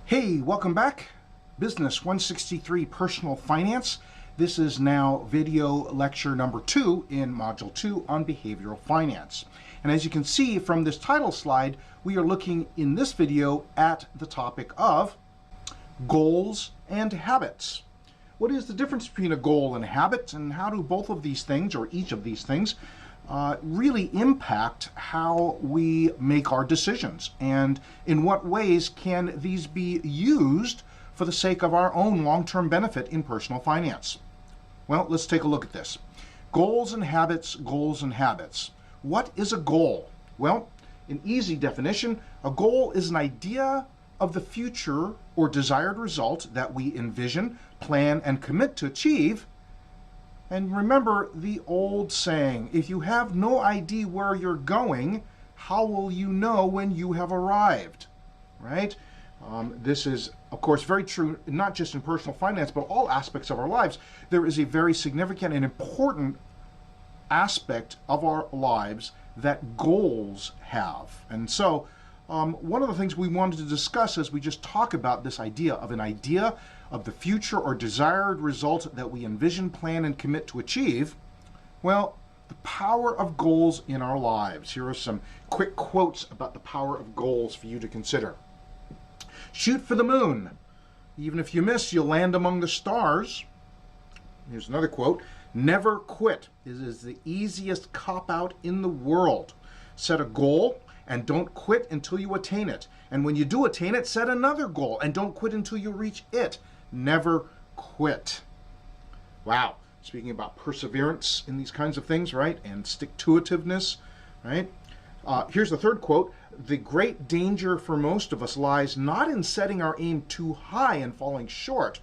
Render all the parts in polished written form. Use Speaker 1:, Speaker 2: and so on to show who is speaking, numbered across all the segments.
Speaker 1: Hey, welcome back. Business 163 Personal Finance. This is now video lecture number 2 in Module 2 on behavioral finance. And as you can see from this title slide, we are looking in this video at the topic of goals and habits. What is the difference between a goal and a habit, and how do both of these things, or each of these things, really impact how we make our decisions, and in what ways can these be used for the sake of our own long-term benefit in personal finance? Well, let's take a look at this. Goals and habits, goals and habits. What is a goal? Well, in easy definition, a goal is an idea of the future or desired result that we envision, plan, and commit to achieve. And remember the old saying, if you have no idea where you're going, how will you know when you have arrived? Right? This is, of course, very true, not just in personal finance, but all aspects of our lives. There is a very significant and important aspect of our lives that goals have. And so, one of the things we wanted to discuss as we just talk about this idea of an idea of the future or desired result that we envision, plan, and commit to achieve, well, the power of goals in our lives. Here are some quick quotes about the power of goals for you to consider. Shoot for the moon. Even if you miss, you'll land among the stars. Here's another quote. Never quit. It is the easiest cop-out in the world. Set a goal and don't quit until you attain it. And when you do attain it, set another goal and don't quit until you reach it. Never quit. Wow. Speaking about perseverance in these kinds of things, right? And stick-to-itiveness, right? Here's the third quote. The great danger for most of us lies not in setting our aim too high and falling short,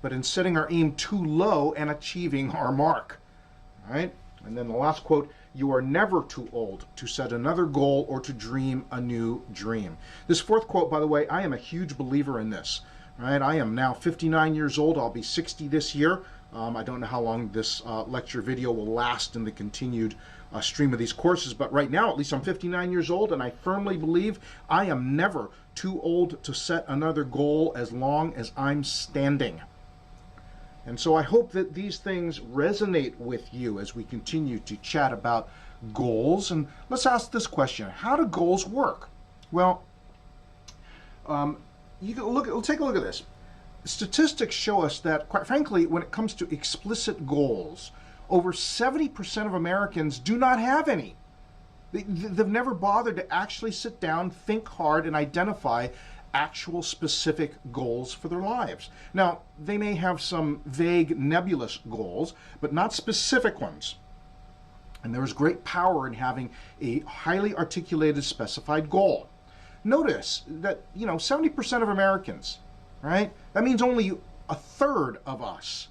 Speaker 1: but in setting our aim too low and achieving our mark. All right? And then the last quote, you are never too old to set another goal or to dream a new dream. This fourth quote, by the way, I am a huge believer in this. Right? I am now 59 years old. I'll be 60 this year. I don't know how long this lecture video will last in the continued stream of these courses, but right now, at least I'm 59 years old, and I firmly believe I am never too old to set another goal as long as I'm standing. And so I hope that these things resonate with you as we continue to chat about goals. And let's ask this question. How do goals work? Well, take a look at this. Statistics show us that, quite frankly, when it comes to explicit goals, over 70% of Americans do not have any. They've never bothered to actually sit down, think hard, and identify actual specific goals for their lives. Now, they may have some vague, nebulous goals, but not specific ones. And there is great power in having a highly articulated, specified goal. Notice that, 70% of Americans, right? That means only a third of us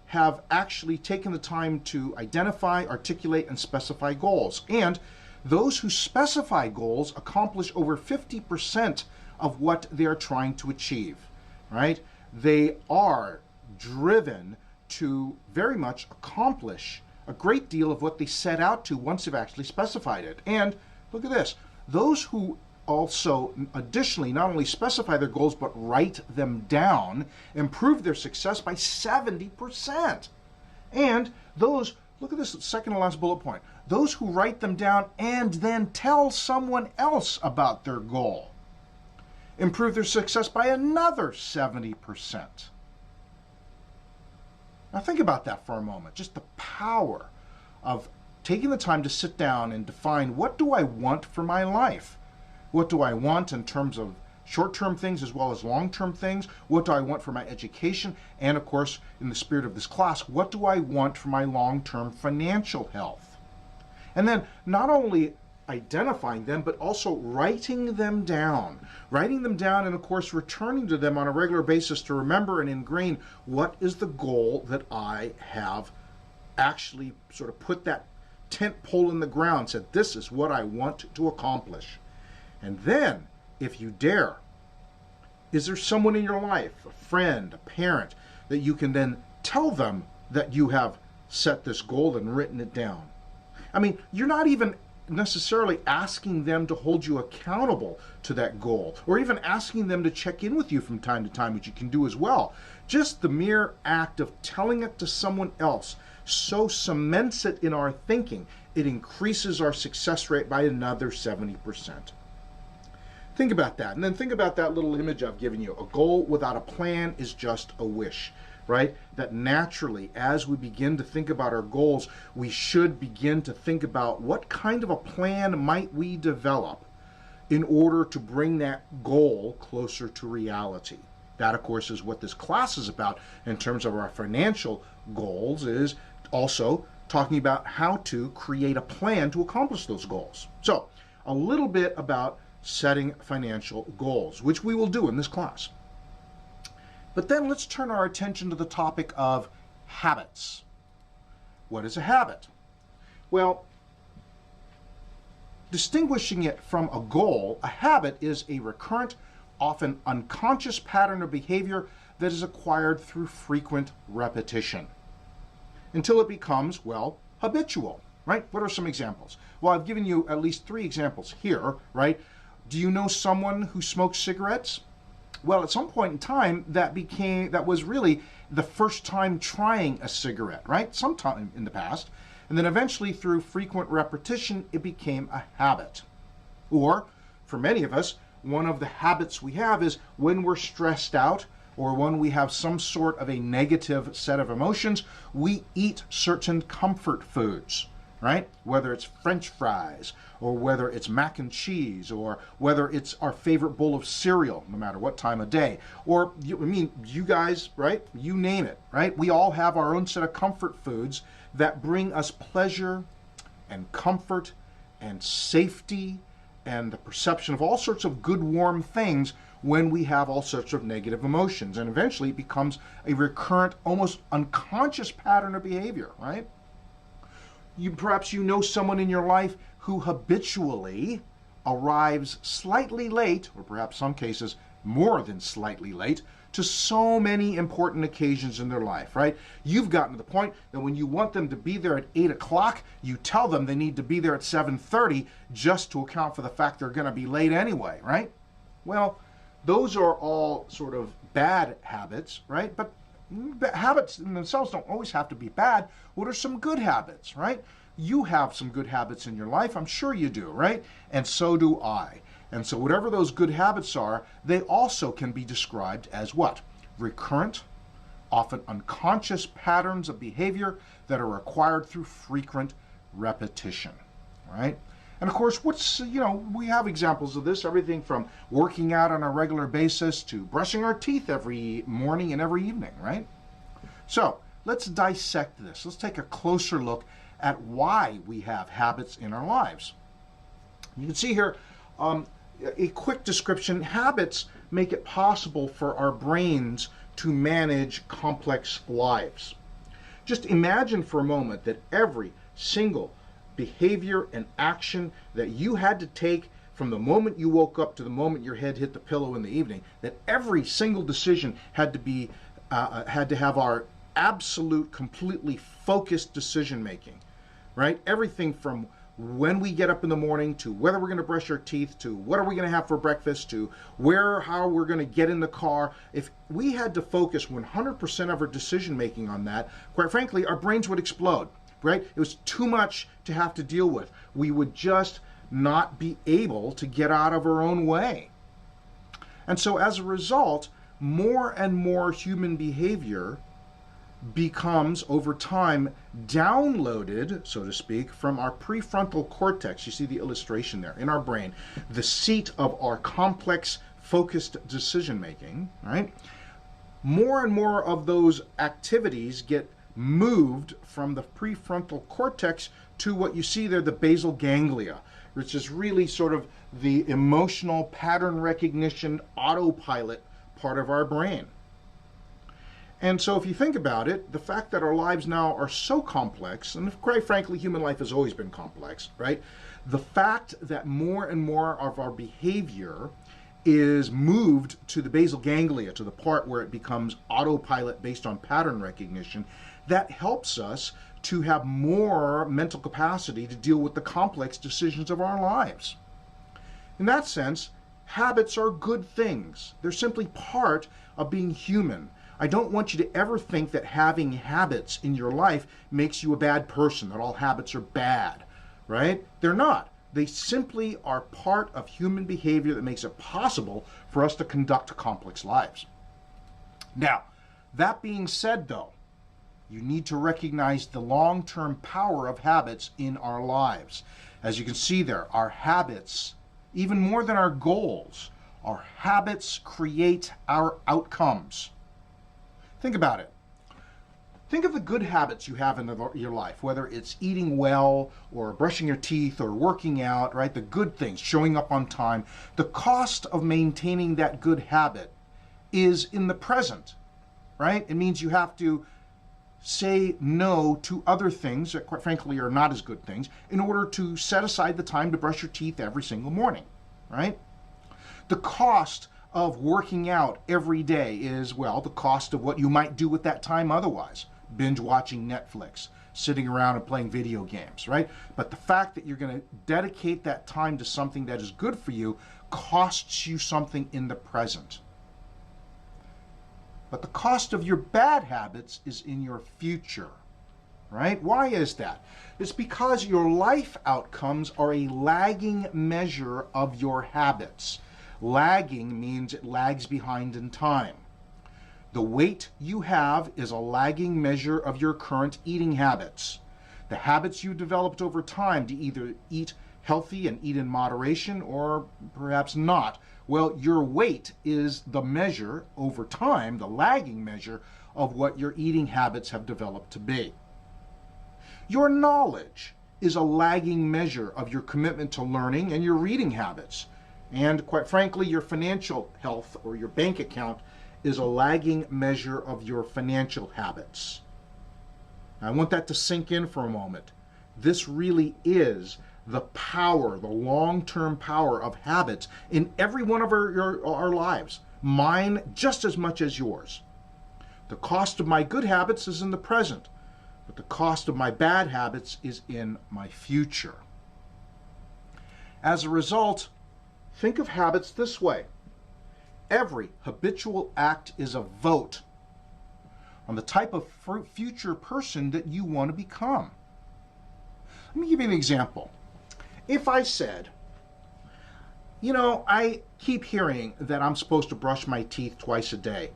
Speaker 1: have actually taken the time to identify, articulate, and specify goals. And those who specify goals accomplish over 50% of what they are trying to achieve, right? They are driven to very much accomplish a great deal of what they set out to once they've actually specified it. And look at this. Those who also additionally not only specify their goals but write them down improve their success by 70%. And those, look at this second to last bullet point, those who write them down and then tell someone else about their goal improve their success by another 70%. Now think about that for a moment, just the power of taking the time to sit down and define, what do I want for my life? What do I want in terms of short-term things as well as long-term things? What do I want for my education? And of course, in the spirit of this class, what do I want for my long-term financial health? And then not only identifying them, but also writing them down and of course returning to them on a regular basis to remember and ingrain what is the goal that I have actually sort of put that tent pole in the ground, said this is what I want to accomplish. And then, if you dare, is there someone in your life, a friend, a parent, that you can then tell them that you have set this goal and written it down? I mean, you're not even necessarily asking them to hold you accountable to that goal, or even asking them to check in with you from time to time, which you can do as well. Just the mere act of telling it to someone else so cements it in our thinking, it increases our success rate by another 70%. Think about that, and then think about that little image I've given you. A goal without a plan is just a wish, right? That naturally, as we begin to think about our goals, we should begin to think about what kind of a plan might we develop in order to bring that goal closer to reality. That, of course, is what this class is about in terms of our financial goals, is also talking about how to create a plan to accomplish those goals. So, a little bit about setting financial goals, which we will do in this class. But then let's turn our attention to the topic of habits. What is a habit? Well, distinguishing it from a goal, a habit is a recurrent, often unconscious pattern of behavior that is acquired through frequent repetition until it becomes, well, habitual, right? What are some examples? Well, I've given you at least 3 examples here, right? Do you know someone who smokes cigarettes? Well, at some point in time, that was really the first time trying a cigarette, right? Sometime in the past. And then eventually, through frequent repetition, it became a habit. Or, for many of us, one of the habits we have is when we're stressed out or when we have some sort of a negative set of emotions, we eat certain comfort foods, right? Whether it's French fries, or whether it's mac and cheese, or whether it's our favorite bowl of cereal, no matter what time of day. Or, you guys, right? You name it, right? We all have our own set of comfort foods that bring us pleasure and comfort and safety and the perception of all sorts of good, warm things when we have all sorts of negative emotions. And eventually it becomes a recurrent, almost unconscious pattern of behavior, right? Perhaps you know someone in your life who habitually arrives slightly late, or perhaps some cases more than slightly late, to so many important occasions in their life, right? You've gotten to the point that when you want them to be there at 8 o'clock, you tell them they need to be there at 7:30 just to account for the fact they're going to be late anyway, right? Well, those are all sort of bad habits, right? But habits in themselves don't always have to be bad. What are some good habits, right? You have some good habits in your life. I'm sure you do, right? And so do I. And so whatever those good habits are, they also can be described as what? Recurrent, often unconscious patterns of behavior that are acquired through frequent repetition, right? And of course, we have examples of this, everything from working out on a regular basis to brushing our teeth every morning and every evening, right? So let's dissect this. Let's take a closer look at why we have habits in our lives. You can see here a quick description. Habits make it possible for our brains to manage complex lives. Just imagine for a moment that every single behavior and action that you had to take from the moment you woke up to the moment your head hit the pillow in the evening, that every single decision had to have our absolute, completely focused decision making, right? Everything from when we get up in the morning to whether we're going to brush our teeth to what are we going to have for breakfast to how we're going to get in the car. If we had to focus 100% of our decision making on that, quite frankly, our brains would explode, right? It was too much to have to deal with. We would just not be able to get out of our own way. And so as a result, more and more human behavior becomes over time downloaded, so to speak, from our prefrontal cortex. You see the illustration there in our brain, the seat of our complex focused decision making, right? More and more of those activities get moved from the prefrontal cortex to what you see there, the basal ganglia, which is really sort of the emotional pattern recognition autopilot part of our brain. And so if you think about it, the fact that our lives now are so complex, and quite frankly, human life has always been complex, right? The fact that more and more of our behavior is moved to the basal ganglia, to the part where it becomes autopilot based on pattern recognition, that helps us to have more mental capacity to deal with the complex decisions of our lives. In that sense, habits are good things. They're simply part of being human. I don't want you to ever think that having habits in your life makes you a bad person, that all habits are bad, right? They're not. They simply are part of human behavior that makes it possible for us to conduct complex lives. Now, that being said though, you need to recognize the long-term power of habits in our lives. As you can see there, our habits, even more than our goals, our habits create our outcomes. Think about it. Think of the good habits you have in your life, whether it's eating well or brushing your teeth or working out, right? The good things, showing up on time. The cost of maintaining that good habit is in the present, right? It means you have to say no to other things that quite frankly are not as good things in order to set aside the time to brush your teeth every single morning, right? The cost of working out every day is, well, the cost of what you might do with that time otherwise. Binge watching Netflix, sitting around and playing video games, right? But the fact that you're going to dedicate that time to something that is good for you costs you something in the present. But the cost of your bad habits is in your future, right? Why is that? It's because your life outcomes are a lagging measure of your habits. Lagging means it lags behind in time. The weight you have is a lagging measure of your current eating habits. The habits you developed over time to either eat healthy and eat in moderation or perhaps not. Well, your weight is the measure over time, the lagging measure of what your eating habits have developed to be. Your knowledge is a lagging measure of your commitment to learning and your reading habits. And quite frankly, your financial health or your bank account is a lagging measure of your financial habits. I want that to sink in for a moment. This really is the power, the long-term power of habits in every one of our lives. Mine just as much as yours. The cost of my good habits is in the present, but the cost of my bad habits is in my future. As a result, think of habits this way. Every habitual act is a vote on the type of future person that you want to become. Let me give you an example. If I said, I keep hearing that I'm supposed to brush my teeth twice a day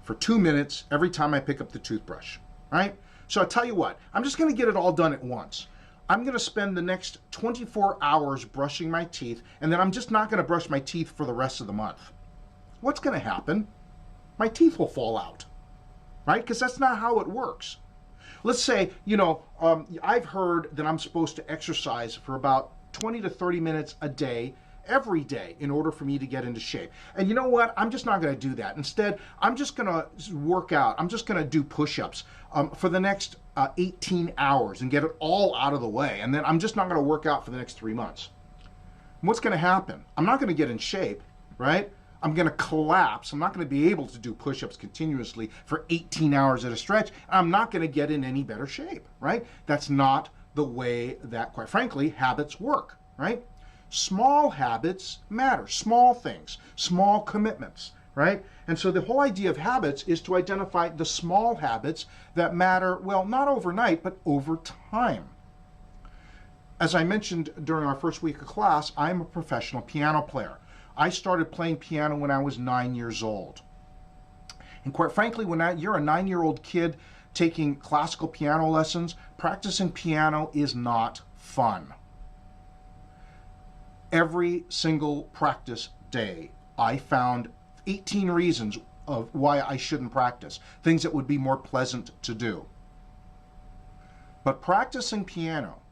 Speaker 1: for 2 minutes every time I pick up the toothbrush, right? So I tell you what, I'm just going to get it all done at once. I'm going to spend the next 24 hours brushing my teeth, and then I'm just not going to brush my teeth for the rest of the month. What's going to happen? My teeth will fall out, right? Because that's not how it works. Let's say, I've heard that I'm supposed to exercise for about 20 to 30 minutes a day, every day, in order for me to get into shape. And you know what? I'm just not going to do that. Instead, I'm just going to work out. I'm just going to do push-ups for the next 18 hours and get it all out of the way. And then I'm just not going to work out for the next 3 months. And what's going to happen? I'm not going to get in shape, right? I'm going to collapse. I'm not going to be able to do push-ups continuously for 18 hours at a stretch. I'm not going to get in any better shape, right? That's not the way that, quite frankly, habits work, right? Small habits matter, small things, small commitments, right? And so the whole idea of habits is to identify the small habits that matter, well, not overnight, but over time. As I mentioned during our first week of class, I'm a professional piano player. I started playing piano when I was 9 years old. And quite frankly, when you're a 9-year-old kid taking classical piano lessons, practicing piano is not fun. Every single practice day, I found 18 reasons of why I shouldn't practice, things that would be more pleasant to do. But practicing piano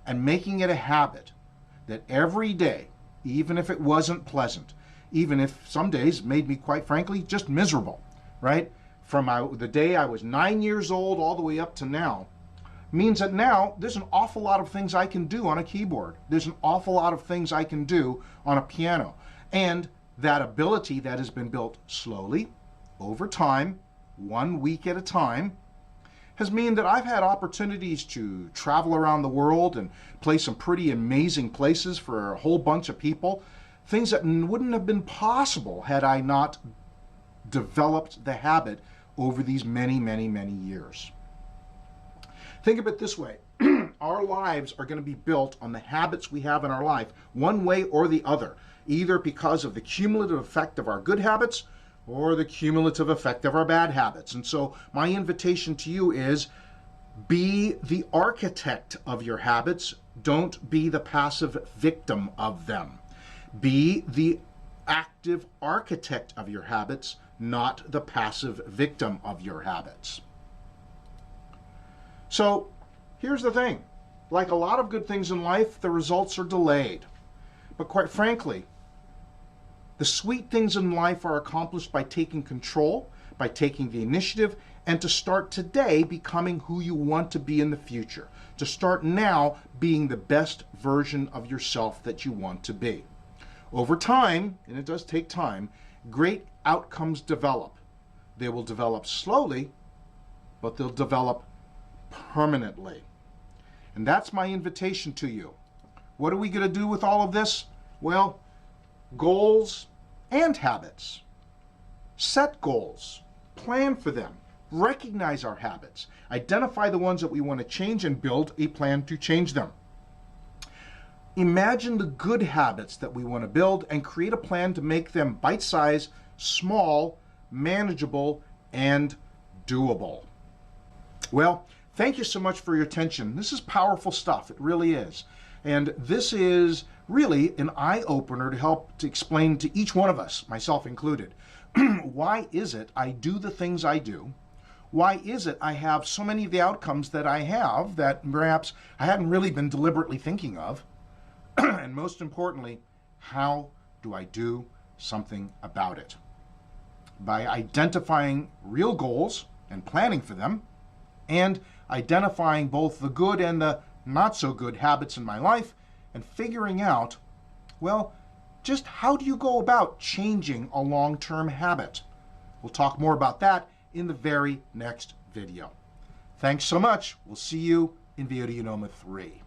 Speaker 1: and making it a habit that every day, even if it wasn't pleasant, even if some days made me, quite frankly, just miserable, right? From the day I was 9 years old all the way up to now, means that now there's an awful lot of things I can do on a keyboard. There's an awful lot of things I can do on a piano. And that ability that has been built slowly, over time, 1 week at a time, has meant that I've had opportunities to travel around the world and play some pretty amazing places for a whole bunch of people. Things that wouldn't have been possible had I not developed the habit over these many, many, many years. Think of it this way. Our lives are going to be built on the habits we have in our life, one way or the other, either because of the cumulative effect of our good habits or the cumulative effect of our bad habits. And so my invitation to you is, be the architect of your habits. Don't be the passive victim of them. Be the active architect of your habits, not the passive victim of your habits. So here's the thing. Like a lot of good things in life, the results are delayed. But quite frankly, the sweet things in life are accomplished by taking control, by taking the initiative, and to start today becoming who you want to be in the future. To start now being the best version of yourself that you want to be. Over time, and it does take time, great outcomes develop. They will develop slowly, but they'll develop permanently. And that's my invitation to you. What are we going to do with all of this? Well, goals and habits. Set goals, plan for them, recognize our habits, identify the ones that we want to change, and build a plan to change them. Imagine the good habits that we want to build and create a plan to make them bite-sized, small, manageable, and doable. Well, thank you so much for your attention. This is powerful stuff. It really is. And this is really an eye-opener to help to explain to each one of us, myself included, why is it I do the things I do? Why is it I have so many of the outcomes that I have that perhaps I hadn't really been deliberately thinking of? And most importantly, how do I do something about it? By identifying real goals and planning for them, and identifying both the good and the not so good habits in my life, and figuring out, well, just how do you go about changing a long-term habit? We'll talk more about that in the very next video. Thanks so much. We'll see you in video number 3.